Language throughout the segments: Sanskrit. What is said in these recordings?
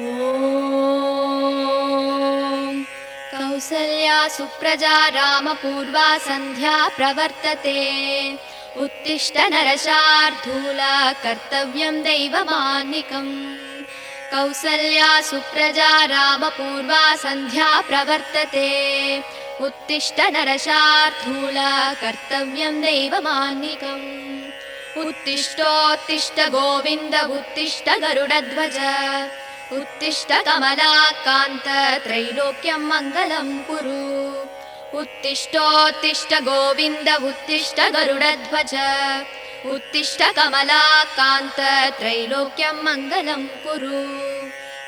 ॐ कौसल्या सुप्रजा रामपूर्वा सन्ध्या प्रवर्तते। उत्तिष्ठ नरशार्दूला कर्तव्यं दैवमान्निकम्। कौसल्या सुप्रजा रामपूर्वा सन्ध्या प्रवर्तते। उत्तिष्ठ नरशार्दूला कर्तव्यं दैवमान्निकम्। उत्तिष्ठोत्तिष्ठ गोविन्द उत्तिष्ठ गरुडध्वज। उत्तिष्ठ कमलाकान्त त्रैलोक्यं मङ्गलं कुरु। उत्तिष्ठोत्तिष्ठ गोविन्द उत्तिष्ठ गरुडध्वज। उत्तिष्ठ कमलाकान्त त्रैलोक्यं मङ्गलं कुरु।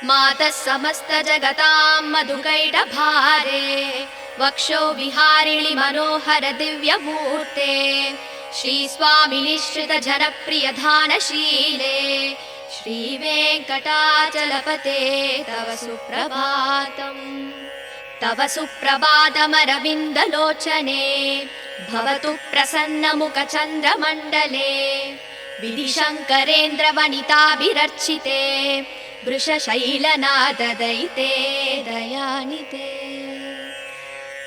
मातः समस्त जगतां मधुकैटभारे। वक्षो विहारिणि मनोहर दिव्यमूर्ते। श्रीस्वामिनि श्रित जनप्रिय धानशीले। श्रीवेङ्कटाचलपते तव सुप्रभातम्। तव सुप्रभातमरविन्दलोचने। भवतु प्रसन्नमुखचन्द्रमण्डले। विधिशङ्करेन्द्रवनिताभिरर्चिते। वृषशैलनाददयिते दयानिते।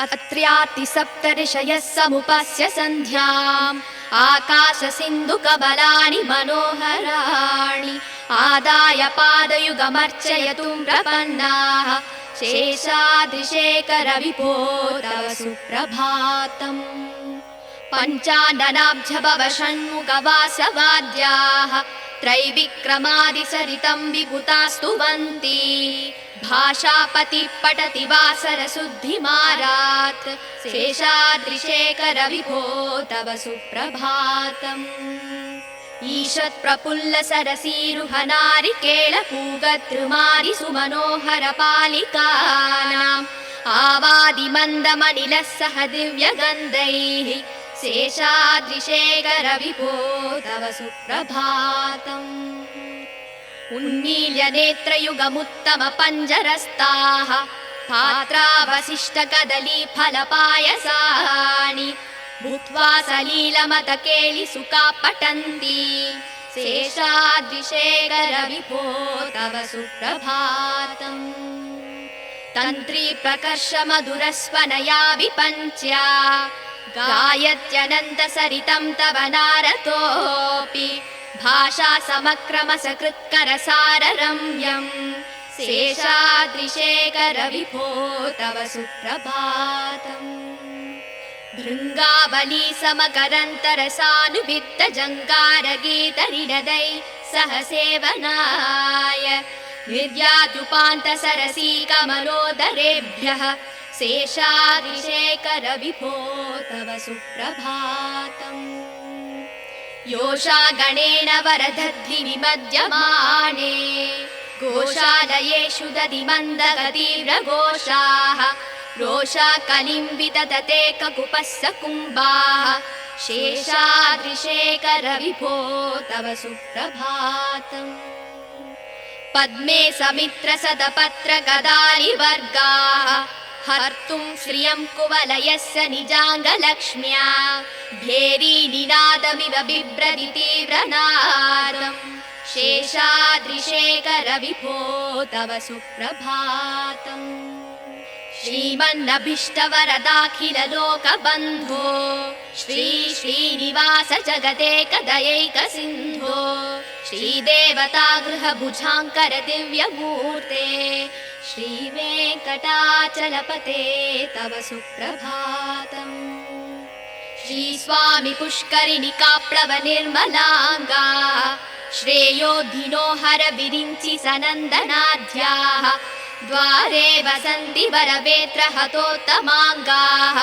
अत्र्यातिसप्तऋषयः समुपस्य सन्ध्याम्। आकाशसिन्धुकमलानि मनोहराणि। आदाय पादयुगमर्चयतुं प्रपन्नाः। शेषाद्रिशेखर विभो तव सुप्रभातम्। पञ्चाननाब्ज भव षण्मुखवासवाद्याः। त्रैविक्रमादिसरितं विभुतास्तुवन्ति। भाषापतिः पठति वासरशुद्धिमारात्। शेषाद्रिशेखर विभो तव सुप्रभातम्। ईषत् प्रफुल्ल सरसीरुहनारिकेळपूगद्रुमादि सुमनोहर पालिकानाम्। आवादिमन्दमनिलः सह दिव्यगन्धैः। शेषाद्रिशेखर विभो तव सुप्रभातम्। उन्मील्य नेत्रयुगमुत्तम पञ्जरस्ताः। पात्रावशिष्ट कदली फलपायसानि। भूत्वा सलीलमतकेलि सुखा पठन्ति। शेषाद्रिशेखर विभो तव सुप्रभातम्। तन्त्री प्रकर्ष मधुरस्वनया विपञ्च्या। गायत्यनन्त सरितं तव नारतोऽपि। भाषा समक्रम सकृत्करसाररम्यम्। शेषाद्रिशेखर विभो तव सुप्रभातम्। भृङ्गावली समकरन्तरसानुवित्त जङ्गारगीतनिनदै सह सेवनाय। निर्यात्युपान्त सरसी कमलोदरेभ्यः। शेषाद्रिशेखर विभो तव सुप्रभातम्। योषा गणेन वरदध्नि विमध्यमाने। गोशालयेषु दधिमन्दगतीव्रघोषाः। रोषा कलिं विदधते ककुपस्स कुम्भाः। शेषाद्रिशेखर विभो तव सुप्रभातम्। पद्मे समित्र सदपत्र गदारिवर्गाः। हर्तुं श्रियं कुवलयस्य निजाङ्गलक्ष्म्या। भेरी निनादमिव बिभ्रति तीव्रनादम्। शेषाद्रिशेखर विभो तव सुप्रभातम्। श्रीमन्नभीष्टवरदाखिल लोकबन्धो। श्री श्रीनिवास जगदेकदयैक सिन्धो। श्रीदेवता गृहभुजाङ्कर दिव्यमूर्ते। श्रीवेङ्कटाचलपते तव सुप्रभातम्। श्रीस्वामि पुष्करिणिकाप्लव निर्मलाङ्गा। श्रेयोधिनो हर विरिञ्चि सनन्दनाद्याः। द्वारे वसन्ति वरवेत्र हतोत्तमाङ्गाः।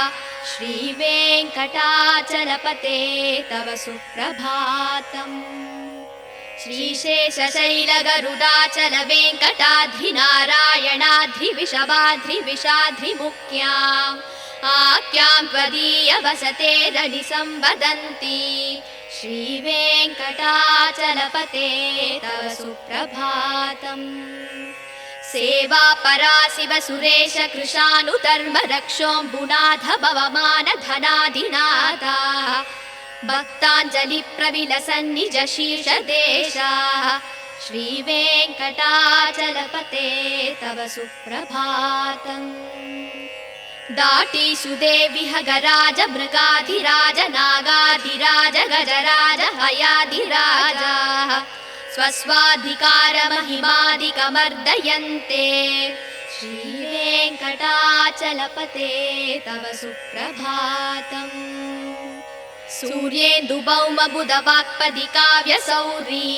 श्रीवेङ्कटाचलपते तव सुप्रभातम्। श्रीशेषशैलगरुडाचल वेङ्कटाद्रिनारायणाद्रिविषवाद्रिविषाद्रिमुख्याम्। आख्यां त्वदीय वसतेरनि संवदन्ति। श्रीवेङ्कटाचलपते तव सुप्रभातम्। सेवा परा शिव सुरेश कृशानुधर्म रक्षोऽम्बुनाथ भवमान धनाधिनाथा। भक्ताञ्जलि प्रविलसन्निज शीर्षदेशाः। श्रीवेङ्कटाचलपते तव सुप्रभातम् दाटीषु देविह गराज मृगाधिराज नागाधिराज गजराज हयाधिराजाः स्वस्वाधिकारमहिमादिकमर्दयन्ते श्रीवेङ्कटाचलपते तव सुप्रभातम् सूर्येन्दुभौमबुधवाक्पदि काव्यसौरी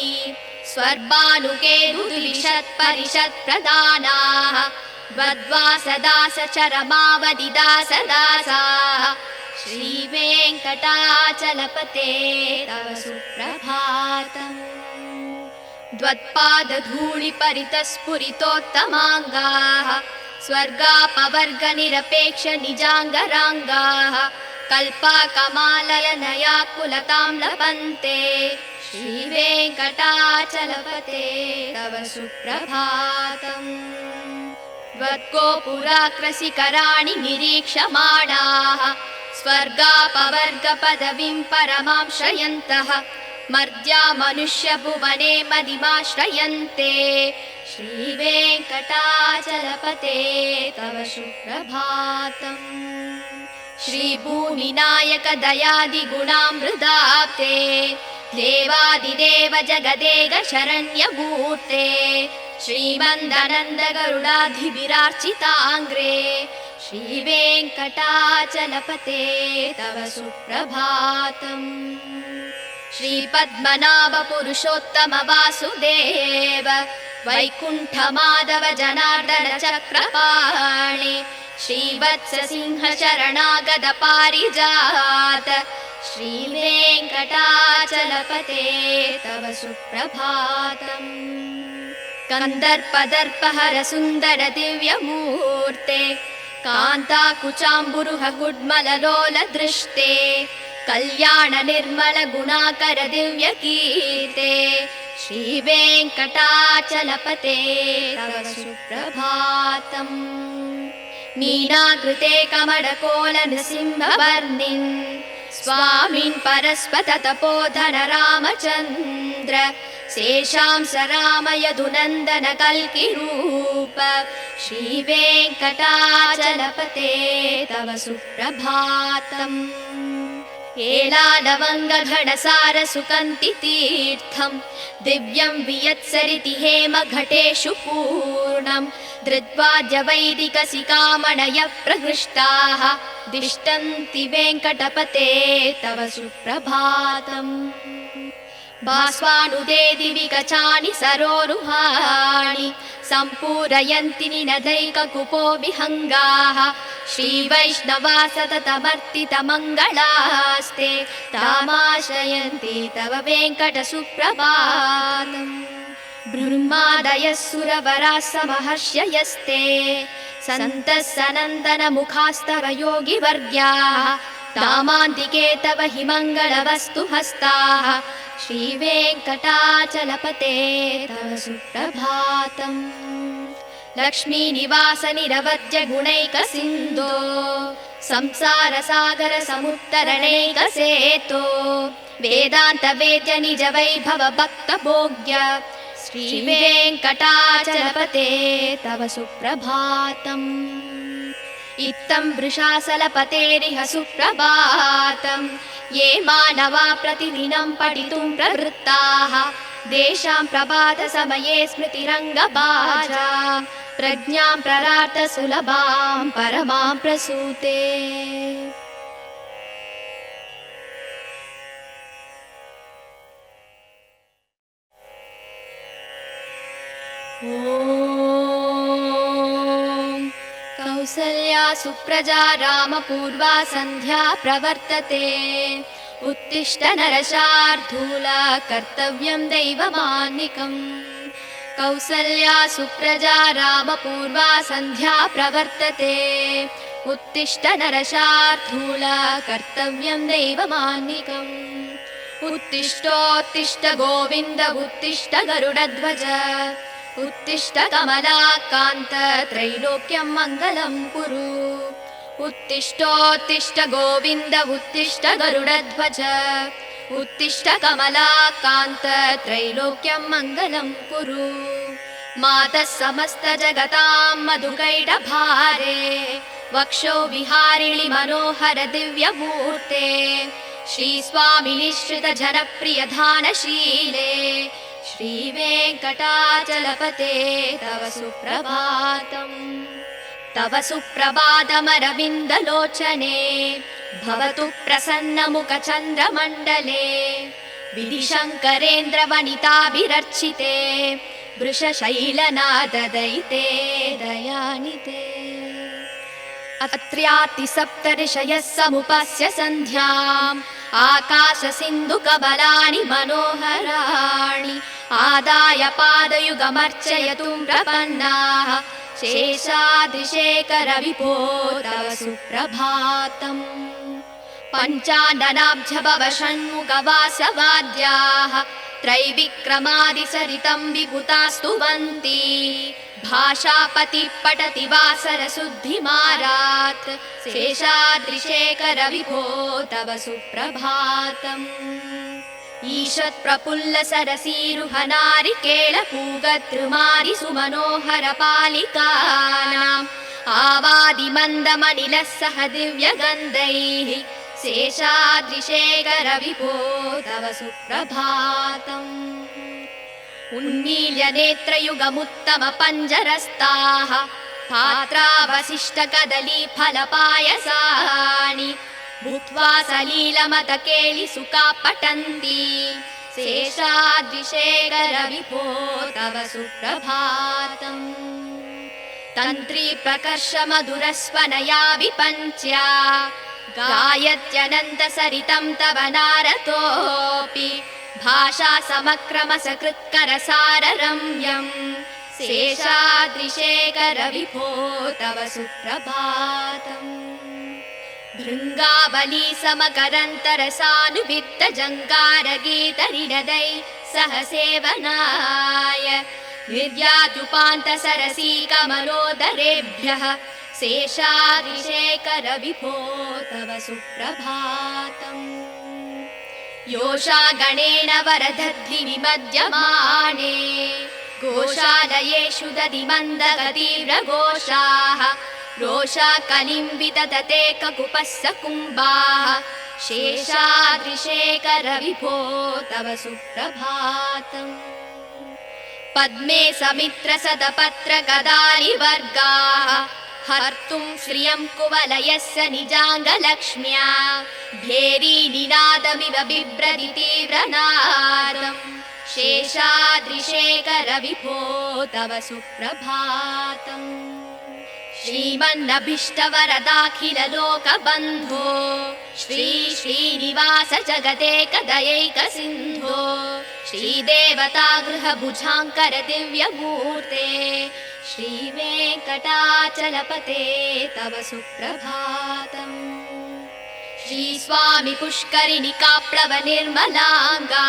स्वर्भानुकेरुद्विषत्परिषत्प्रदानाः द्वद्वासदासचरमावदिदासदासाः श्रीवेङ्कटाचलपते तव सुप्रभातम् द्वत्पादधूलिपरितस्फुरितोत्तमाङ्गाः स्वर्गापवर्गनिरपेक्षनिजाङ्गराङ्गाः कल्पाकमाललनयाकुलतां लभन्ते श्रीवेङ्कटाचलपते तव सुप्रभातम् त्वद्गोपुराकृशिखराणि निरीक्षमाणाः स्वर्गापवर्गपदवीं परमां श्रयन्तः मर्त्या मनुष्यभुवने मदिमाश्रयन्ते श्रीवेङ्कटाचलपते तव सुप्रभातम् श्रीभूमिनायक दयादिगुणामृताप्ते देवादिदेव जगदेक शरण्यमूर्ते श्रीमन्दनन्द गरुडाधिभिरार्चिताङ्ग्रे श्रीवेङ्कटाचलपते तव सुप्रभातम् श्रीपद्मनाभ पुरुषोत्तम वासुदेव वैकुण्ठमाधव जनार्दन चक्रपाणि श्रीवत्स सिंह शरणागत पारिजात श्रीवेङ्कटाचलपते तव सुप्रभातम् कन्दर्पदर्पहर सुन्दर दिव्यमूर्ते कान्ताकुचाम्बुरुह गुड्मललोल दृष्टे कल्याण निर्मल गुणाकर दिव्यकीर्ते श्रीवेङ्कटाचलपते तव सुप्रभातम् मीनाकृते कमलकोल नृसिंहवर्णिन् स्वामिन् परस्पत तपोधन रामचन्द्र शेषांस राम यदुनन्दन कल्किरूप श्रीवेङ्कटाचलपते तव सुप्रभातम् एलालवङ्गघनसार सुकन्ति तीर्थम् दिव्यं वियत्सरिति हेम घटेषु पूर्णम् धृत्वाद्य वैदिकसिकामणयः प्रहृष्टाः दिष्टन्ति वेङ्कटपते तव सुप्रभातम् भास्वानुदे दिवि गचानि सरोरुहाणि सम्पूरयन्ति निनदैककुपो विहङ्गाः श्रीवैष्णवा सततमर्तितमङ्गलास्ते तामाश्रयन्ति तव वेङ्कटसुप्रभातम् ब्रह्मादयः सुरवराः समहर्षयस्ते सन्तः सनन्दनमुखास्तव योगिवर्ग्याः तामान्तिके तव हि मङ्गलवस्तु हस्ताः श्रीवेङ्कटाचलपते तव सुप्रभातम् लक्ष्मीनिवास निरवद्य गुणैकसिन्धो संसारसागर समुत्तरणैकसेतो वेदान्त वेद्य निज वैभव भक्तभोग्य श्रीवेङ्कटाचलपते तव सुप्रभातम् इत्थं वृषाचलपतेरिह सुप्रभातम् ये मानवा प्रतिदिनं पठितुं प्रवृत्ताः तेषां प्रभातसमये स्मृतिरङ्गभाजा प्रज्ञां प्ररार्थ सुलभां परमां प्रसूते। कौसल्या सुप्रजा रामपूर्वा सन्ध्या प्रवर्तते उत्तिष्ठ नरशार्दूल कर्तव्यं दैवमान्निकम् कौसल्या सुप्रजा रामपूर्वा सन्ध्या प्रवर्तते उत्तिष्ठ नरशार्दूल कर्तव्यं दैवमान्निकम् उत्तिष्ठोत्तिष्ठ गोविन्द उत्तिष्ठ गरुडध्वज उत्तिष्ठ कमलाकान्त त्रैलोक्यं मङ्गलं कुरु उत्तिष्ठोत्तिष्ठ गोविन्द उत्तिष्ठ गरुडध्वज उत्तिष्ठ कमलाकान्त त्रैलोक्यं मङ्गलं कुरु मातः समस्तजगतां मधुकैटभारे वक्षो विहारिणि मनोहर दिव्यमूर्ते श्रीस्वामिनिश्रित जनप्रियधानशीले श्रीवेङ्कटाचलपते तव सुप्रभातम् तव सुप्रभातमरविन्दलोचने भवतु प्रसन्नमुखचन्द्रमण्डले विधिशङ्करेन्द्रवनिताभिरर्चिते वृषशैलनाददयिते दयानिते अत्र्यातिसप्तऋषयः समुपस्य सन्ध्याम् आकाशसिन्धुकमलानि मनोहराणि आदाय पादयुगमर्चयतुं प्रपन्नाः शेषाद्रिशेखरविभो तव सुप्रभातम् पञ्चाननाब्जभव षण्मुखवासवाद्याः त्रैविक्रमादिसरितं विभुतास्तुवन्ति भाषापति पठति वासरशुद्धिमारात् शेषाद्रिशेखरविभो तव सुप्रभातम् ईषत्प्रफुल्लसरसीरुहनारिकेळपूगद्रुमारि सुमनोहर पालिकानाम् आवादिमन्दमनिलः सह दिव्यगन्धैः शेषाद्रिशेखरविभो तव सुप्रभातम् उन्मील्य नेत्रयुगमुत्तमपञ्जरस्ताः पात्रावशिष्टकदलीफलपायसानि भूत्वा सलीलमतकेलिसुखा पठन्ति शेषाद्रिशेखरविभो तव सुप्रभातम् तन्त्री प्रकर्षमधुरस्वनया विपञ्च्या गायत्यनन्तसरितं तव नारतोऽपि भाषा समक्रमसकृत्करसाररम्यम् शेषाद्रिशेखरविभो तव सुप्रभातम् भृङ्गावली समकरन्तरसानुवित्तजङ्गारगीतरिणदै सह सेवनाय निर्यात्युपान्तसरसी कमलोदरेभ्यः शेषाद्रिशेखरविभो तव सुप्रभातम् योषा गणेन वरदद्धिविमध्यमाने घोषालयेषु दधिमन्दगतीव्रघोषाः रोषा कलिं विदधते ककुपस्य कुम्भाः शेषाद्रिशेखरविभो तव सुप्रभातम् पद्मे समित्रसदपत्रगदालिवर्गाः हर्तुं श्रियं कुवलयस्य निजाङ्गलक्ष्म्या भेरीनिनादमिव बिभ्रति तीव्रनादम् शेषाद्रिशेखरविभो तव सुप्रभातम् श्रीमन्नभीष्टवरदाखिललोकबन्धो श्री श्रीनिवास जगदेकदयैकसिन्धो श्रीदेवतागृहभुजाङ्कर दिव्यमूर्ते श्रीवेङ्कटाचलपते तव सुप्रभातम् श्रीस्वामि पुष्करिणिकाप्लवनिर्मलाङ्गा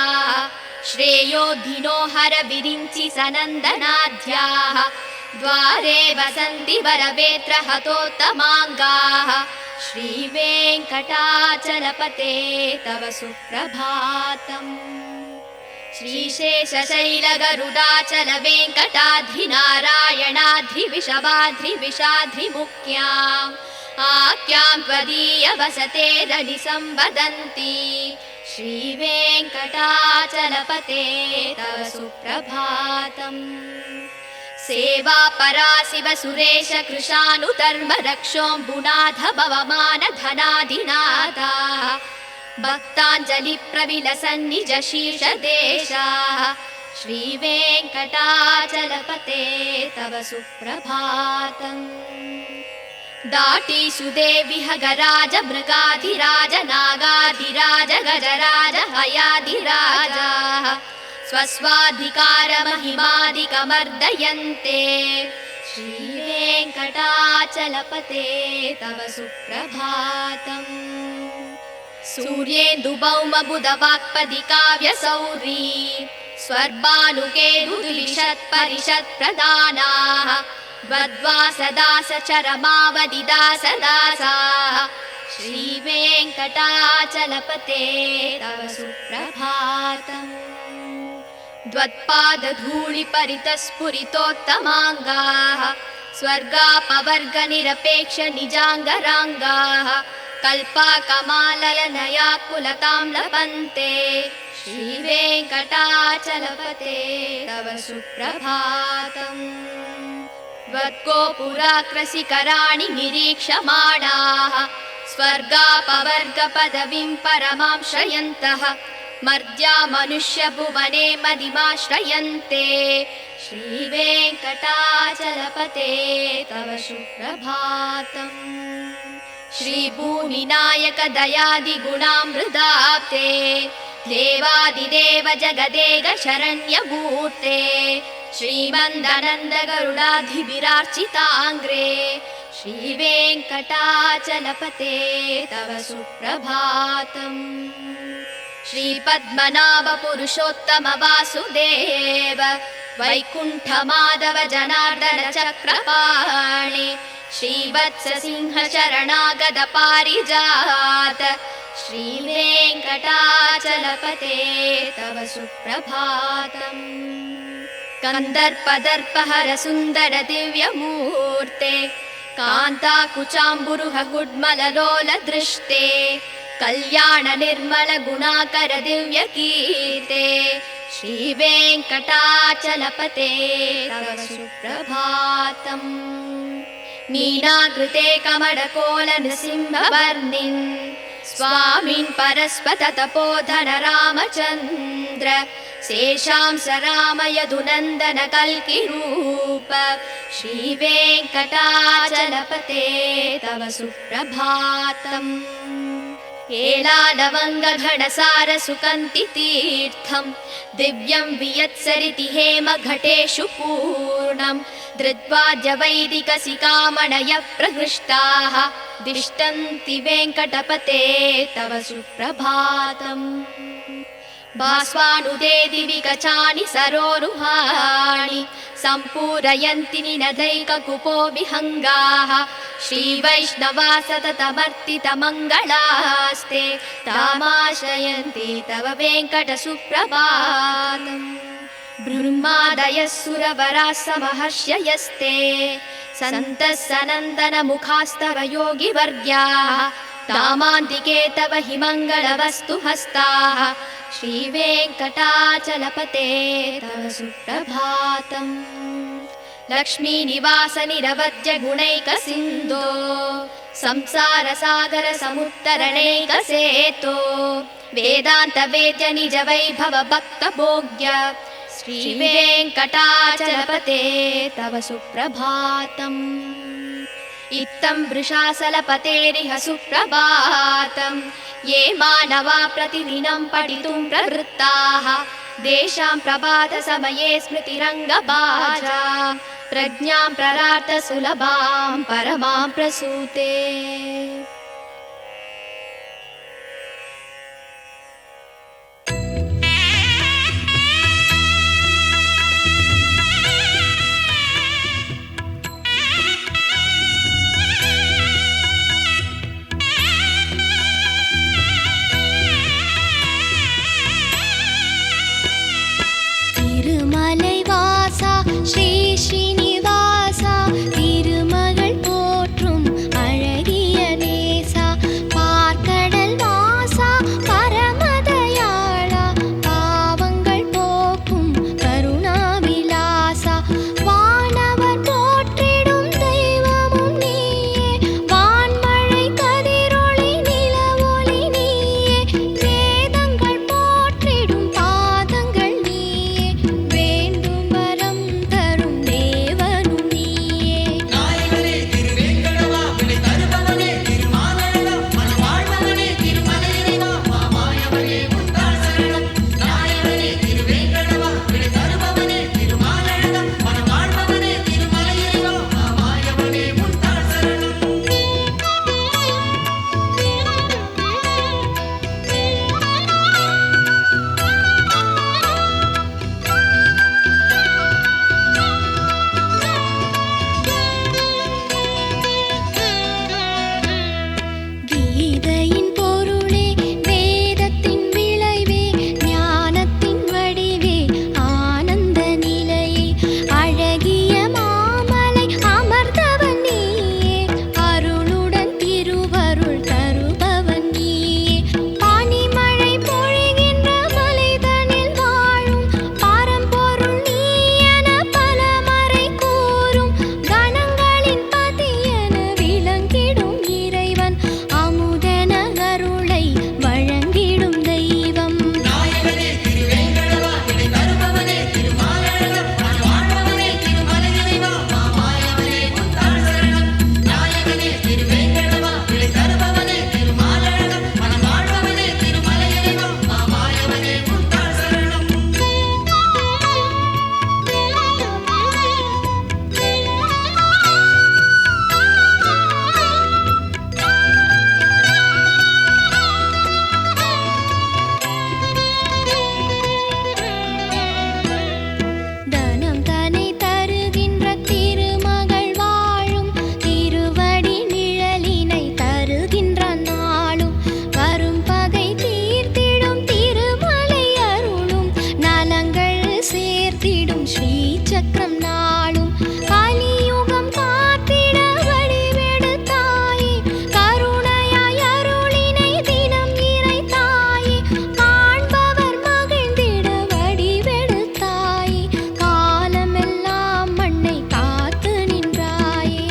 श्रेयोधिनो हर विरिञ्चि सनन्दनाद्याः द्वारे वसन्ति वरवेत्र हतोत्तमाङ्गाः श्रीवेङ्कटाचलपते तव सुप्रभातम् श्रीशेषशैलगरुडाचल वेङ्कटाद्रिनारायणाद्रिविषवाद्रिविषाद्रिमुख्याम् आख्यां त्वदीय वसतेरनिसंवदन्ति श्रीवेङ्कटाचलपते तव सुप्रभातम् सेवा परा शिव सुरेश कृशानुधर्म रक्षोऽम्बुनाथ भवमान धनाधिनाथाः भक्ताञ्जलि प्रविलसन्निज शीर्षदेशाः श्रीवेङ्कटाचलपते तव सुप्रभातम् दाटीसुदेविह गराज मृगाधिराज नागाधिराज गजराज हयाधिराजाः स्वस्वाधिकारमहिमादिकमर्दयन्ते श्रीवेङ्कटाचलपते तव सुप्रभातम् सूर्येन्दुभौमबुधवाक्पदि काव्यसौरी स्वर्भानुकेतुलिषत्परिषत्प्रदानाः वद्वासदास चरमावधिदासदासाः श्रीवेङ्कटाचलपते तव सुप्रभातम् द्वत्पादधूलिपरितस्फुरितोत्तमाङ्गाः स्वर्गापवर्गनिरपेक्ष निजाङ्गराङ्गाः कल्पाकमालयनया कुलतां लपन्ते श्रीवेङ्कटाचलपते तव सुप्रभातम् त्वद्गोपुराकृशिखराणि निरीक्षमाणाः स्वर्गापवर्गपदवीं परमां श्रयन्तः मर्त्या मनुष्यभुवने मदिमाश्रयन्ते श्रीवेङ्कटाचलपते तव सुप्रभातम् श्रीभूमिनायक दयादिगुणामृताप्ते देवादिदेव जगदेक शरण्यमूर्ते श्रीमन्दनन्द गरुडाधिभिरार्चिताङ्ग्रे श्रीवेङ्कटाचलपते तव सुप्रभातम् श्रीपद्मनाभ पुरुषोत्तम वासुदेव वैकुण्ठमाधव जनार्दन चक्रपाणि श्रीवत्स सिंह शरणागत पारिजात श्रीवेङ्कटाचलपते तव सुप्रभातम् कन्दर्पदर्पहर सुन्दर दिव्यमूर्ते कान्ताकुचाम्बुरुह गुड्मललोल दृष्टे कल्याण निर्मल गुणाकर दिव्यकीर्ते श्रीवेङ्कटाचलपते तव सुप्रभातम् मीनाकृते कमलकोल नृसिंहवर्णिन् स्वामिन् परस्पत तपोधन रामचन्द्र शेषांस राम यदुनन्दन कल्किरूप श्रीवेङ्कटाचलपते तव सुप्रभातम् एलालवङ्गघनसार सुकन्ति तीर्थं दिव्यं वियत्सरिति हेम घटेषु पूर्णं धृत्वाद्य वैदिकसिकामणय प्रहृष्टाः दिष्टन्ति वेङ्कटपते तव सुप्रभातम् भास्वानुदे दिवि कचानि सरोरुहाणि सम्पूरयन्ति निनदैककुपो विहङ्गाः श्रीवैष्णवा सततमर्तितमङ्गलास्ते तामाश्रयन्ति तव वेङ्कटसुप्रभातम् ब्रह्मादयः सुरवराः समहर्षयस्ते सन्तः सनन्दनमुखास्तव योगिवर्ग्याः तामान्तिके तव हि मङ्गलवस्तु हस्ताः श्रीवेङ्कटाचलपते तव सुप्रभातम् लक्ष्मीनिवास निरवद्य गुणैकसिन्धो संसारसागर समुत्तरणैकसेतो वेदान्त वेद्य निज वैभव भक्तभोग्य श्रीवेङ्कटाचलपते तव सुप्रभातम् इत्थं वृषाचलपतेरिह सुप्रभातम् ये मानवा प्रतिदिनं पठितुं प्रवृत्ताः तेषां प्रभातसमये स्मृतिरङ्गभाजा प्रज्ञां प्ररार्थ सुलभां परमां प्रसूते। श्री श्रीनिवासा तिरुमगळ पोற்றும் अழகியனே ஸ்ரீசக்கரம் நாளும் கலியுகம் காத்திட வடிவெடுத்தாயே கருணையாய் அருளினை தினம் இறைத்தாயே காண்பவர் மகிழ்ந்திட வடிவெடுத்தாயே காலமெல்லாம் மண்ணை காத்து நின்றாயே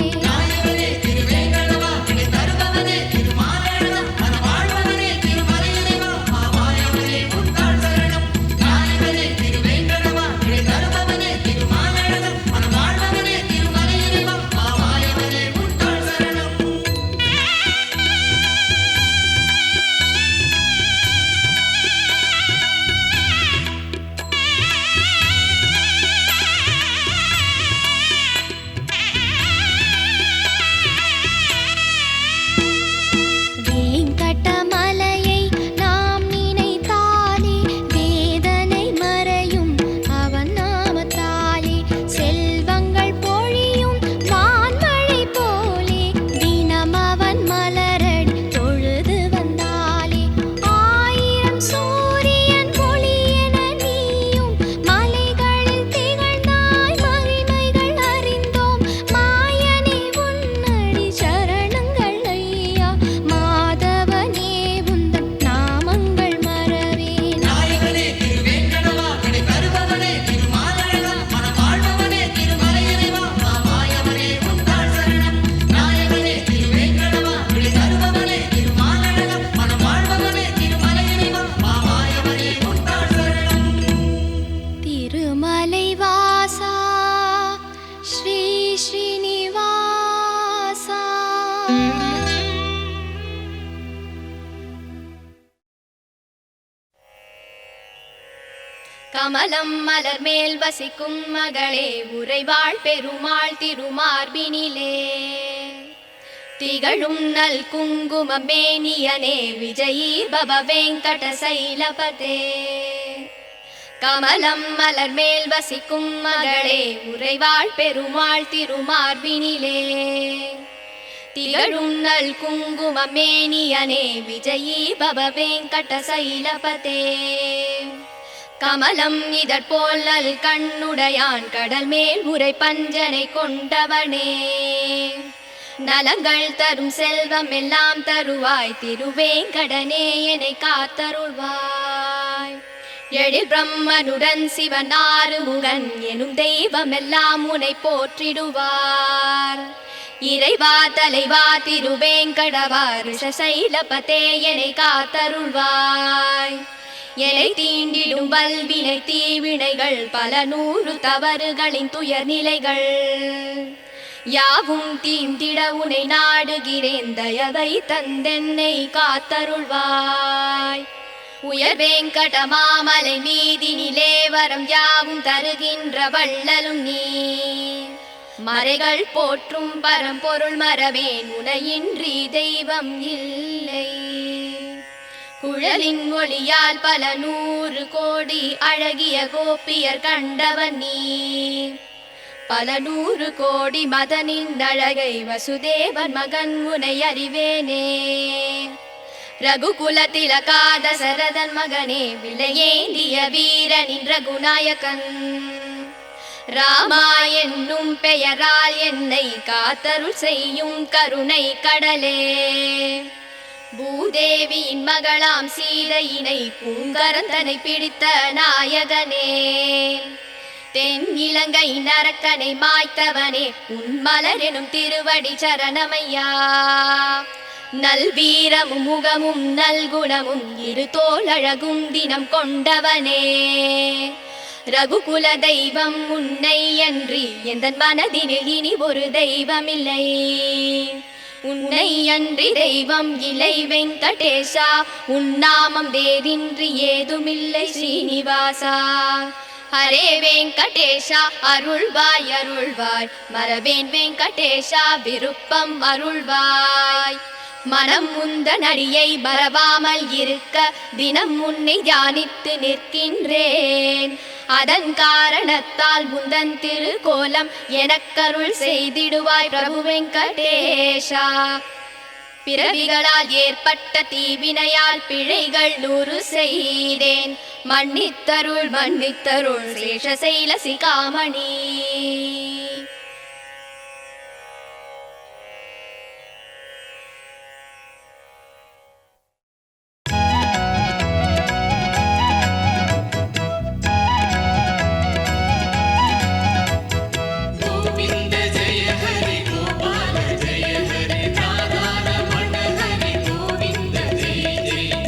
வேங்கடமலையை நாம் நினைத்தாலே வேதனை மறையும் அவன் நாமத்தாலே செல்வங்கள் பொழியும் வான்மழை போலே தினம் அவன் மலரடி தொழுது வந்தாலே ஆயிரம் சூரியன் ஒளி என நீயும் மலைகளில் திகழ்ந்தாய் மகிமைகள் அறிந்தோம் மாயனே உன்னடி சரணங்கள் ஐயா மாதவனே உந்தன் நாமங்கள் மறவேன் திருமலை வாசா ஸ்ரீ ஸ்ரீனிவாசா கமலம் மலர் மேல் வசிக்கும் மகளே உறைவாள் பெருமாள் திருமார்பினிலே திகழும் நல் குங்குமம் மேனியனே விஜயீ பவ வெங்கட சைலபதே கமலம் மலர் மேல் வசிக்கும் மகளே உறைவாள் பெருமாள் திருமார்பினிலே திகழும் நல் குங்குமம் மேனியனே விஜயீ பவ வெங்கட சைலபதே கமலம் இதற்போல் நல் கண்ணுடையான் கடல் மேல் உரை பஞ்சனை கொண்டவனே நலங்கள் தரும் செல்வம் எல்லாம் தருவாய் திருவேங்கடனே என்னை காத்தருள்வாய் எழில் பிரம்மனுடன் சிவன் ஆறுமுகன் எனும் தெய்வம் எல்லாம் உன்னை போற்றிடுவார் இறைவா தலைவா திருவேங்கடவா ரிஷசைலபதே என்னை காத்தருள்வாய் என்னை தீண்டிடும் வல்வினை தீவினைகள் பல நூறு தவறுகளின் துயர் நிலைகள் யாவும் தீந்திட உனை நாடுகிறேன் தயவை தந்தென்னை காத்தருள்வாய் உயர் வேங்கட மாமலை மீதினிலே வரம் யாவும் தருகின்ற வள்ளலும் நீ மறைகள் போற்றும் பரம்பொருள் மறவேன் உனையின்றி தெய்வம் இல்லை குழலின் ஒளியால் பல நூறு கோடி அழகிய கோபியர் கண்டவன் நீ பல நூறு கோடி மதனின் அழகை வசுதேவன் மகன் உனை அறிவேனே ரகுகுல திலகாத சரதன் மகனே விலையேந்திய வீரனின் ரகுநாயகன் ராமா என்னும் பெயரால் என்னை காத்தருள் செய்யும் கருணை கடலே பூதேவியின் மகளாம் சீதையினை பூங்கரந்தனை பிடித்த நாயகனே தென் இலங்கை நரக்கனை மாய்த்தவனே உன் மலர் எனும் திருவடி சரணமையா நல்வீரமும் முகமும் நல்குணமும் இரு தோளழகும் தினம் கொண்டவனே ரகுகுல தெய்வம் உன்னை அன்றி எந்தன் மனதினில் இனி ஒரு தெய்வமில்லை உன்னை அன்றி தெய்வம் இலை வெங்கடேஷா உன் நாமம் வேறின்றி ஏதுமில்லை ஸ்ரீனிவாசா ஹரே வெங்கடேஷா அருள்வாய் அருள்வாய் மரவேன் வெங்கடேஷா விருப்பம் அருள்வாய் மனம் முந்தன் அடியை மறவாமல் இருக்க தினம் உன்னை தியானித்து நிற்கின்றேன் அதன் காரணத்தால் முந்தன் திருக்கோலம் எனக்கருள் செய்திடுவாய் பிரபு வெங்கடேஷா பிறவிகளால் ஏற்பட்ட தீவினையால் பிழைகள் 100 செய்தேன். மன்னித்தருள் மன்னித்தருள் சேஷசைல சிகாமணி.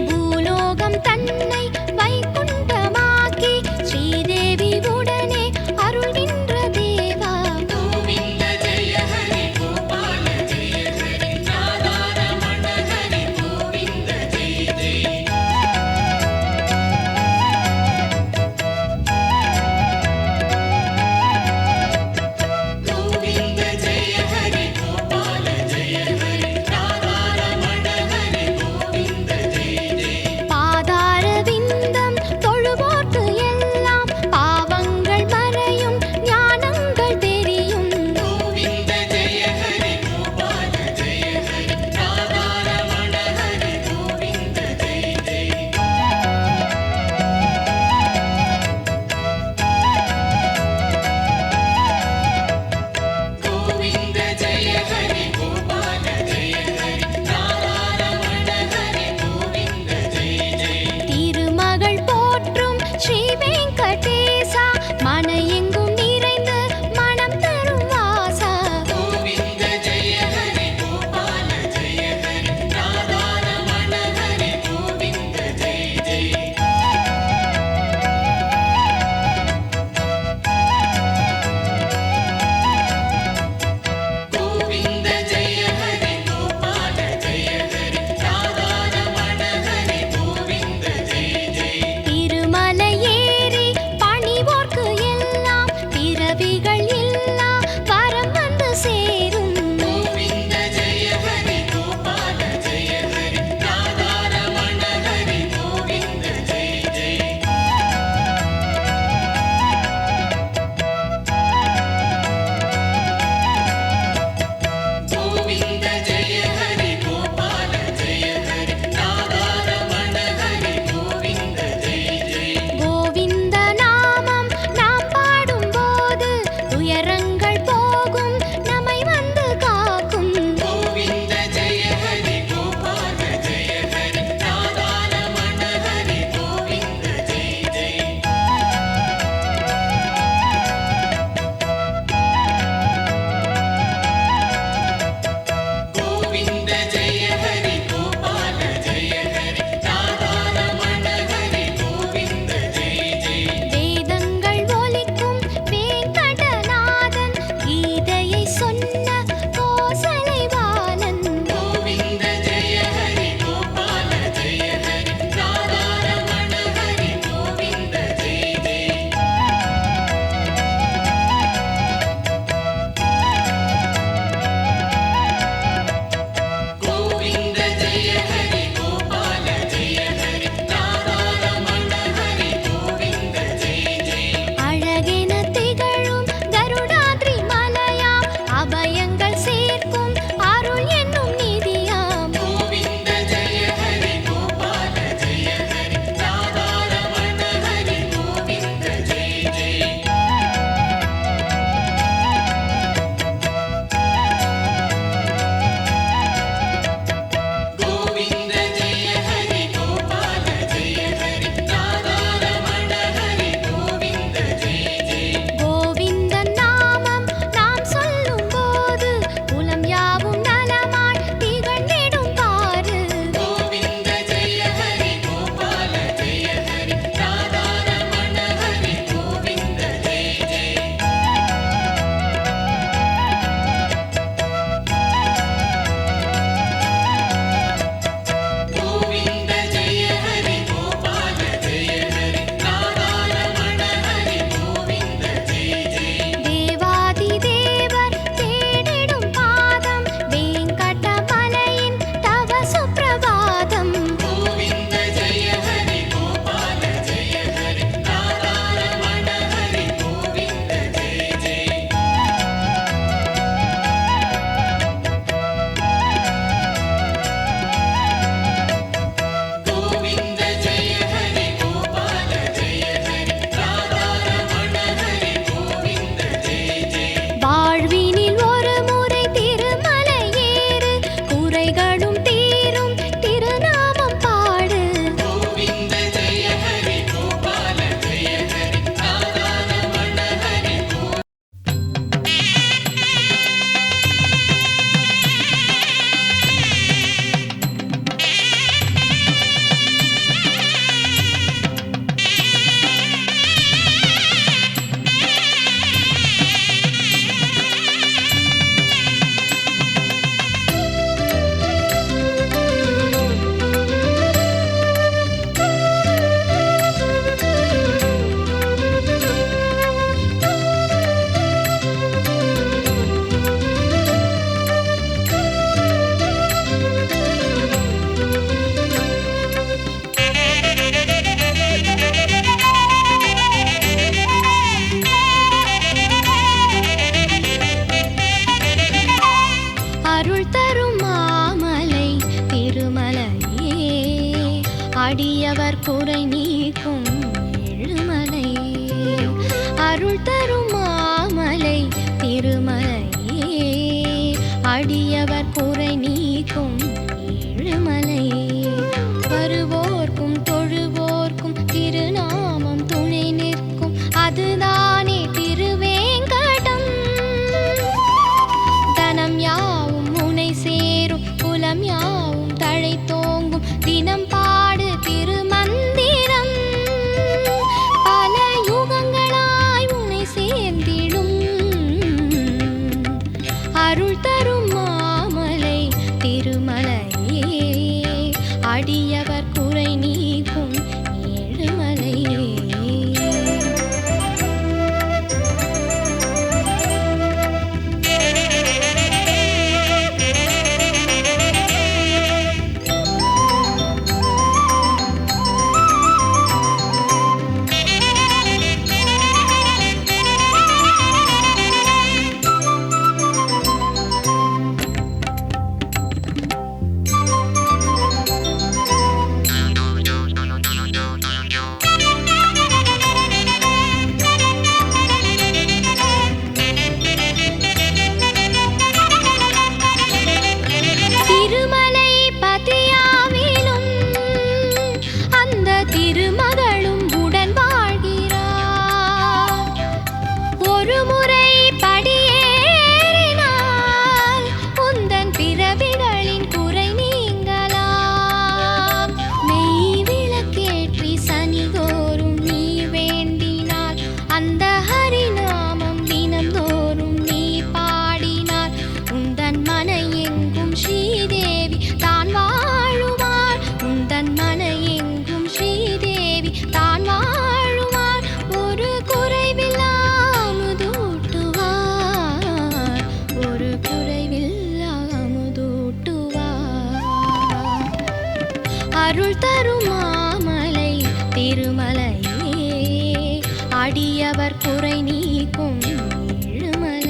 பூலோகம் தன்னை வைகுண்டமாக்கி ஸ்ரீதேவி உடனே அருள்கின்ற தேவா. குறை நீக்கும் ஏழுமலை. அருள் தரும் மாமலை திருமலையே, அடியவர் குறை நீக்கும் ஏழுமலை. வருவோர்க்கும் தொழுவோர்க்கும் திருநாமம் துணை நிற்கும், அதுதானே திருவேங்கடம். தனம் யாவும் முனை சேரும், குலம் யாவும் தழை தோங்கும், தினம் பாடு திருமந்திரம். பல யுகங்களாய் உன்னை சேர்ந்திடும், அருள் தரும் மாமலை திருமலையே, அடியவர் குறை நீக்கும் ஏழுமலை. அருள் தரும் மாமலை திருமலையே, அடியவர் குறை நீக்கும் ஏழுமலை.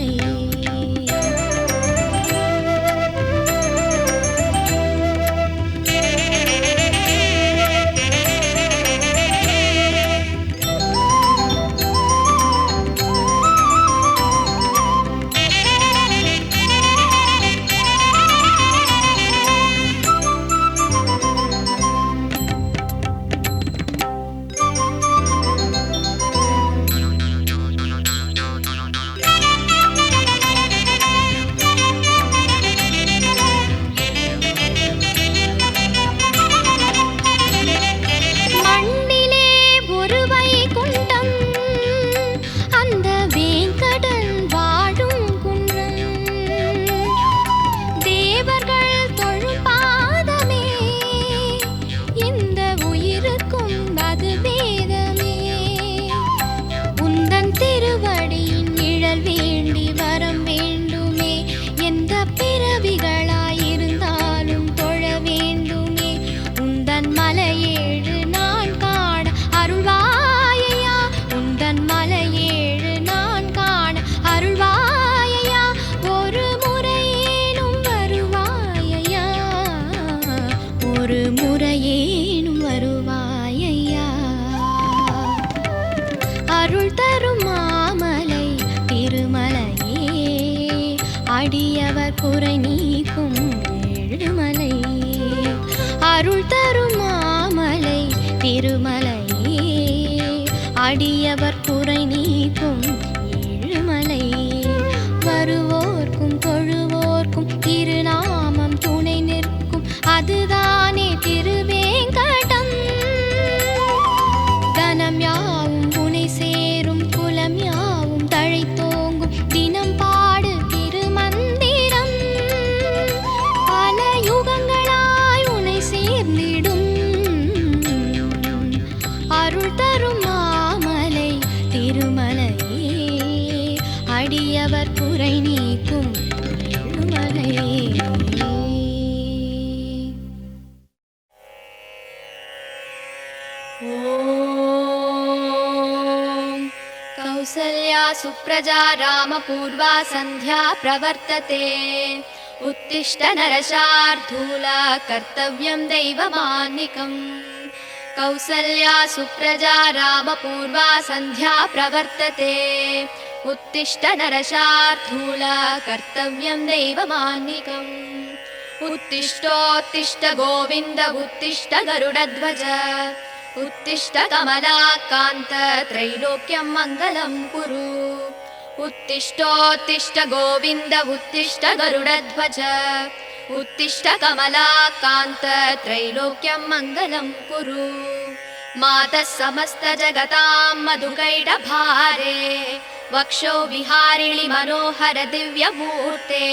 அருள் தரும் மாமலை திருமலையே, அடியவர் குறை நீக்கும் ஏழுமலை. அருள் தரும் மாமலை திருமலையே, அடியவர் குறை நீக்கும் ஏழுமலை. வருவோர்க்கும் தொழுவோர்க்கும் திருநாமம் துணை நிற்கும், அதுதானே திருவேங்கடம். தனம் யாவும் புனை சேரும், குலம் யாவும் தழை தோங்கும், தினம் பாடு திருமந்திரம். பல யுகங்களாய் உன்னை சேர்ந்திடும், அருள் தரும் மாமலை திருமலையே, அடியவர் குறை நீக்கும் ஏழுமலை. कौसल्या सुप्रजा रामपूर्वा सन्ध्या प्रवर्तते, उत्तिष्ठ नरशार्दूला कर्तव्यं दैवमान्निकम्, कौसल्या सुप्रजा रामपूर्वा सन्ध्या प्रवर्तते उत्तिष्ठ नरशार्दूल कर्तव्यं दैवमान्निकम् उत्तिष्ठोत्तिष्ठ गोविन्द उत्तिष्ठ गरुडध्वज उत्तिष्ठ कमलाकान्त त्रैलोक्यं मङ्गलं कुरु उत्तिष्ठोत्तिष्ठ गोविन्द उत्तिष्ठ गरुडध्वज उत्तिष्ठ कमलाकान्त त्रैलोक्यं मङ्गलं कुरु मातः समस्त जगतां मधुकैटभारे वक्षो विहारिणि मनोहर दिव्यमूर्ते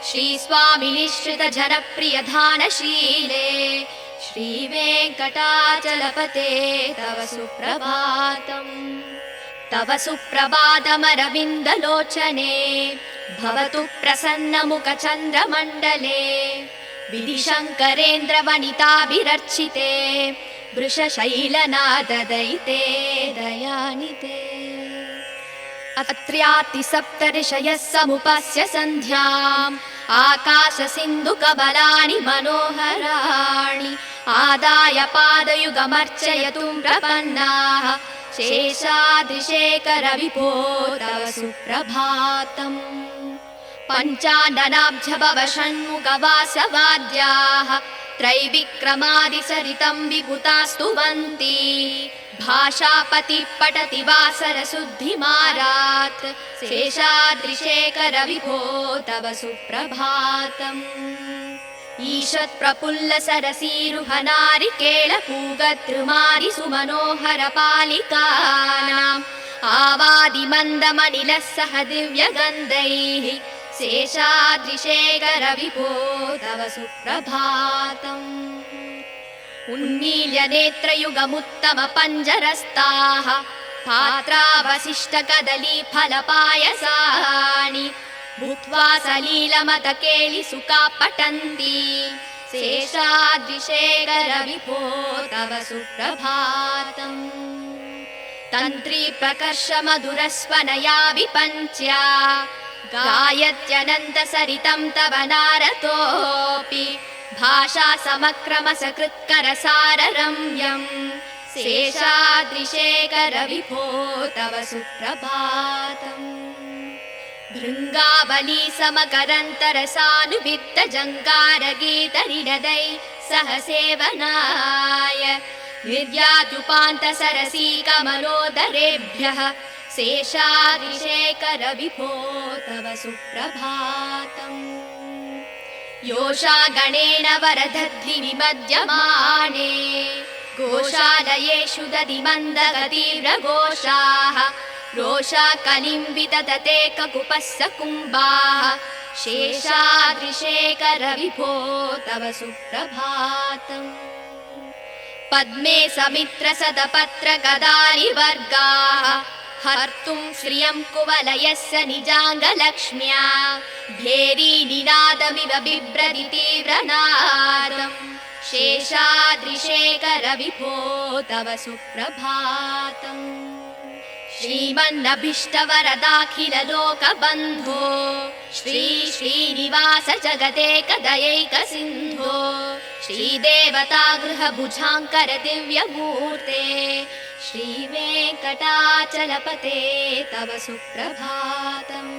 श्रीस्वामिनि श्रित जनप्रिय धानशीले श्रीवेङ्कटाचलपते तव सुप्रभातम् तव सुप्रभातमरविन्दलोचने भवतु प्रसन्नमुखचन्द्रमण्डले विधिशङ्करेन्द्रवनिताभिरर्चिते वृषशैलनाददयिते दयानिते अत्र्यातिसप्तऋषयः समुपस्य सन्ध्याम् आकाशसिन्धुकबलानि मनोहराणि आदाय पादयुगमर्चयतुं प्रपन्नाः शेषाद्रिशेखर विभो तव सुप्रभातम् पञ्चाननाब्जभव षण्मुखवासवाद्याः त्रैविक्रमादिसरितं विभुतास्तुवन्ति भाषापतिः पठति वासरशुद्धिमारात् शेषाद्रिशेखर विभो तव सुप्रभातम् ईषत् प्रफुल्ल सरसीरुहनारिकेळपूगतृमारि सुमनोहर पालिकानाम् आवादिमन्दमनिलः सह दिव्यगन्धैः शेषाद्रिशेखर विभो तव सुप्रभातम् उन्मील्य नेत्रयुगमुत्तम पञ्जरस्ताः पात्रावशिष्ट कदली फलपायसानि भूत्वा सलीलमतकेलि सुखा पठन्ति शेषाद्रिशेखर विभो तव सुप्रभातम् तन्त्री प्रकर्ष मधुरस्वनया विपञ्च्या गायत्यनन्त सरितं तव नारतोऽपि भाषा समक्रम सकृत्कर साररम्यम् शेषाद्रिशेखर विभो तव सुप्रभातम् भृङ्गावली समकरन्तरसानुवित्त जङ्गारगीतनिनदै सह सेवनाय निर्याद्युपान्त सरसी कमलोदरेभ्यः शेषाद्रिशेखर विभो तव सुप्रभातम् योषा गणेन वरदध्नि विमध्यमाने गोशालयेषु दधिमन्दगतीव्रघोषाः रोषा कलिम्बिततते ककुपस्स कुम्भाः शेषाद्रिशेखर विभो तव सुप्रभातम् पद्मे समित्र सदपत्र गदारिवर्गाः हर्तुं श्रियं कुवलयस्य निजाङ्गलक्ष्म्या भेरी निनादमिव बिभ्रति तीव्रनादम् शेषाद्रिशेखर विभो तव सुप्रभातम् श्रीमन्नभीष्टवरदाखिल लोकबन्धो श्री श्रीनिवास जगदेकदयैक सिन्धो श्रीदेवता गृहभुजाङ्कर दिव्यमूर्ते श्रीवेङ्कटाचलपते तव सुप्रभातम्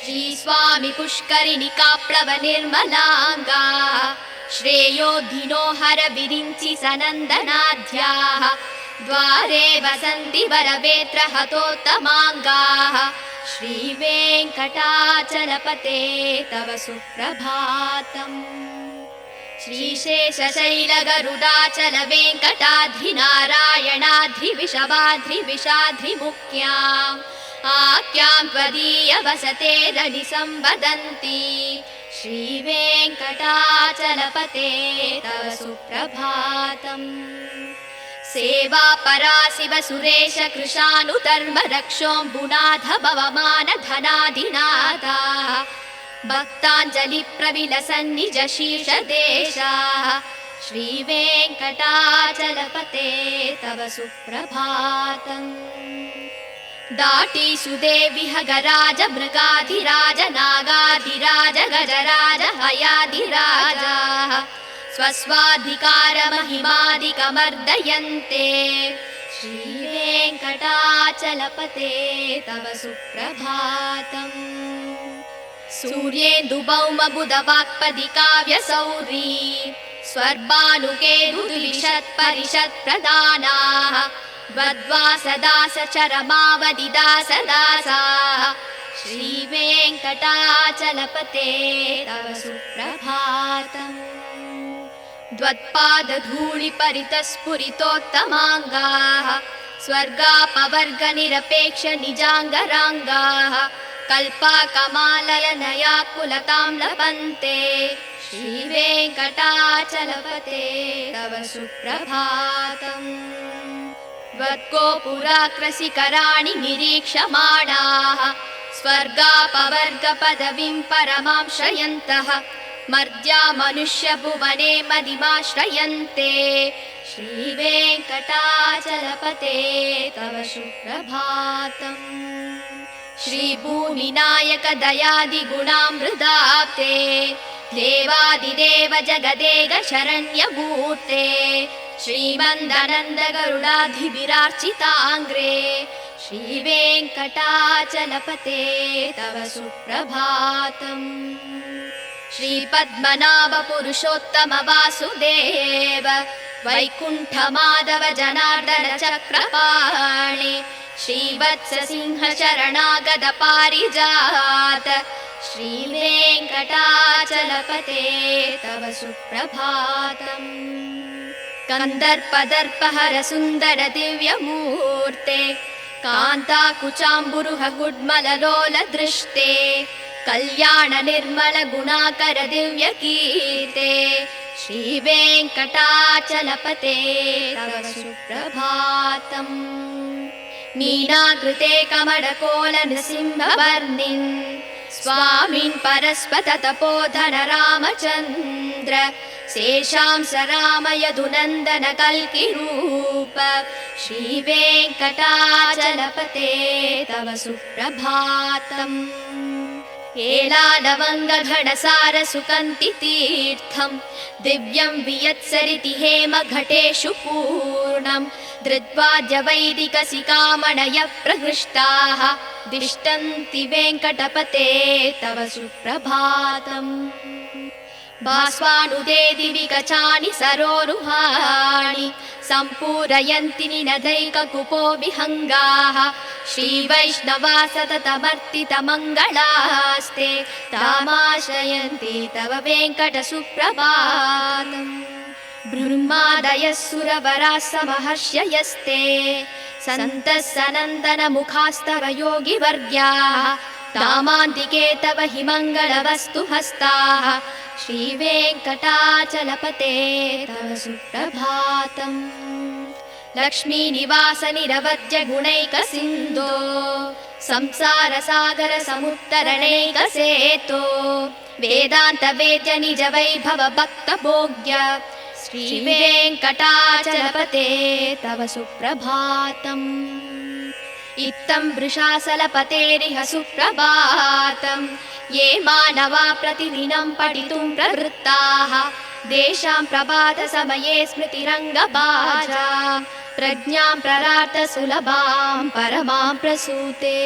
श्रीस्वामि पुष्करिणि काप्लव निर्मलाङ्गा श्रेयोधिनो हर विरिञ्चि सनन्दनाद्याः द्वारे वसन्ति वरवेत्र हतोत्तमाङ्गाः श्रीवेङ्कटाचलपते तव सुप्रभातम् श्रीशेषशैलगरुडाचल वेङ्कटाद्रिनारायणाद्रिविषवाद्रिविषाद्रिमुख्याम् आख्यां त्वदीय वसते रनि संवदन्ति श्रीवेङ्कटाचलपते तव सुप्रभातम् सेवा परा शिव सुरेश कृशानुधर्म रक्षोऽम्बुनाथ भवमान धनाधिनाथाः भक्ताञ्जलि प्रविलसन्निज शीर्ष देशाः श्रीवेङ्कटाचलपते तव सुप्रभातम् दाटीषु देवि हगराज मृगाधिराज नागाधिराज गजराज हयाधिराजाः स्वस्वाधिकारमहिमादिकमर्दयन्ते श्रीवेङ्कटाचलपते तव सुप्रभातम् सूर्येन्दुभौमबुधवाक्पदि काव्यसौरी स्वर्भानुकेतुद्विषत्परिषत्प्रदानाः वद्वासदासचरमावदिदासदासाः श्रीवेङ्कटाचलपते तव सुप्रभातम् द्वत्पादधूलिपरितस्फुरितोत्तमाङ्गाः स्वर्गापवर्गनिरपेक्षनिजाङ्गराङ्गाः कल्पाकमाललनयाकुलतां लभन्ते श्रीवेङ्कटाचलपते तव सुप्रभातम् त्वद्गोपुराग्रशिखराणि निरीक्षमाणाः स्वर्गापवर्गपदवीं परमां श्रयन्तः मर्त्या मनुष्यभुवने मदिमाश्रयन्ते श्रीवेङ्कटाचलपते तव सुप्रभातम् श्रीभूमिनायक दयादिगुणामृताप्ते देवादिदेव जगदेक शरण्यमूर्ते श्रीमन्दनन्द गरुडाधिभिरार्चिताङ्ग्रे श्रीवेङ्कटाचलपते तव सुप्रभातम् श्रीपद्मनाभ पुरुषोत्तम वासुदेव वैकुण्ठमाधव जनार्दन चक्रपाणि श्रीवत्स सिंह शरणागत पारिजात श्रीवेङ्कटाचलपते तव सुप्रभातम् कन्दर्पदर्पहर सुन्दर दिव्यमूर्ते कान्ताकुचाम्बुरुह गुड्मललोल दृष्टे कल्याण निर्मल गुणाकर दिव्यकीर्ते श्रीवेङ्कटाचलपते तव सुप्रभातम् मीनाकृते कमलकोल नृसिंहवर्णिन् स्वामिन् परस्पत तपोधन रामचन्द्र शेषांस राम यदुनन्दन कल्किरूप श्रीवेङ्कटाचलपते तव सुप्रभातम् एलालवङ्गघटसार सुकन्ति तीर्थम् दिव्यं वियत्सरिति हेमघटेषु पूर्णम् धृत्वाद्य वैदिकसिकामणयः प्रहृष्टाः दिष्टन्ति वेङ्कटपते तव सुप्रभातम् भास्वानुदे दिवि कचानि सरोरुहाणि सम्पूरयन्ति निनदैककुपो विहङ्गाः श्रीवैष्णवा सततमर्तितमङ्गलास्ते तामाश्रयन्ति तव वेङ्कटसुप्रभातम् ब्रह्मादयः सुरवराः समहर्षयस्ते सन्तः सनन्दनमुखास्तव योगिवर्ग्याः तामान्तिके तव हि मङ्गलवस्तु हस्ताः श्रीवेङ्कटाचलपते तव सुप्रभातम् लक्ष्मीनिवास निरवद्य गुणैकसिन्धो संसारसागर समुत्तरणैकसेतो वेदान्त वेद्य निज वैभव भक्तभोग्य श्रीवेङ्कटाचलपते तव सुप्रभातम् इत्थं वृषाचलपतेरिह सुप्रभातम् ये मानवा प्रतिदिनं पठितुं प्रवृत्ताः तेषां प्रभातसमये स्मृतिरङ्गभाजा प्रज्ञां प्ररार्थ सुलभां परमां प्रसूते।